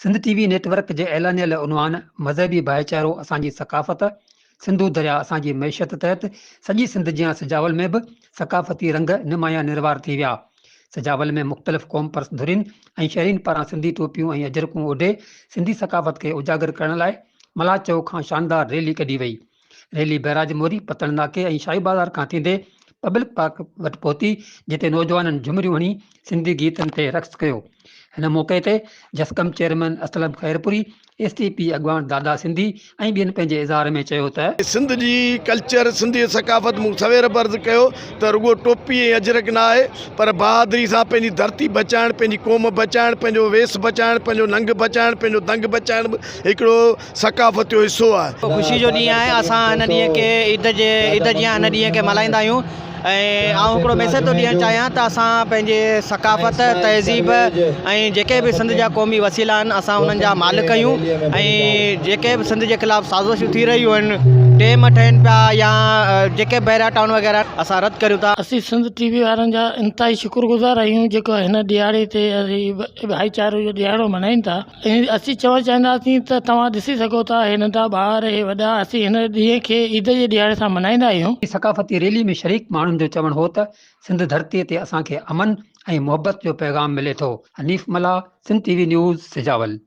Sindh TV network जे ऐलानियल उनवान मज़हबी भाईचारो असांजी सकाफ़त सिंधु दरिया असांजी मैशत तहत सॼी सिंध जियां सिजावल में बि सकाफ़ती रंग निमाया निर्वार थी विया। सिजावल में मुख़्तलिफ़ क़ौम परस्त धुरिन ऐं शहरीन पारां सिंधी टोपियूं ऐं अजरकूं ओढे सिंधी सकाफ़त खे उजागर करण लाइ मलाह चौक खां शानदार रैली कढी वई। रैली बैराज मोरी पतन नाके ऐं शाही बाज़ार खां थींदे पब्लिक पार्क वटि पहुती, जिते नौजवाननि झुमरियूं हणी सिंधी गीतनि ते रक़्स कयो। हिन मौक़े ते जसकम चेयरमैन असलम खैरपुरी, STP अॻवान दादा सिंधी ऐं ॿियनि पंहिंजे इज़हार में चयो त सिंध जी कल्चर सिंधी सकाफ़त मूं सवेर बर्ज़ कयो त रुगो टोपी ऐं अजरक न आहे, पर बहादुरी सां पंहिंजी धरती बचाइण, पंहिंजी क़ौम बचाइण, पंहिंजो वेस बचाइण, पंहिंजो नंग बचाइण, पंहिंजो दंग बचाइण बि हिकिड़ो सकाफ़त जो हिसो आहे। ख़ुशी जो ॾींहुं आहे। असां हिन ॾींहं खे ईद जीअं हिन ॾींहं खे मल्हाईंदा आहियूं ऐं आउं हिकिड़ो मैसेज थो ॾियणु चाहियां त असां पंहिंजे सकाफ़त तहज़ीब ऐं जेके बि सिंध जा क़ौमी वसीला आहिनि असां उन्हनि जा मालिक आहियूं ऐं जेके बि सिंध जे ख़िलाफ़ु साज़िशूं थी रहियूं आहिनि, डेम ठहिनि पिया या जेके बैरा टाउन वग़ैरह असां रद्द करियूं था। असीं सिंध TV वारनि जा इंतिहाई शुक्रगुज़ार आहियूं जेको हिन ॾियारे ते भाईचारे जो ॾियारो मल्हाइनि था। ऐं असीं चवणु चाहींदासीं त तव्हां ॾिसी सघो था हे नंढा ॿार हे वॾा असीं हिन ॾींहं खे ईद जे ॾियारे सां मल्हाईंदा आहियूं। सकाफ़ती रैली में शरीक माण्हुनि जो चवणु हो त सिंध धरतीअ ते असांखे अमन ऐं मुहबत जो पैगाम मिले थो। Hanif Malha, Sindh TV news, Sujawal.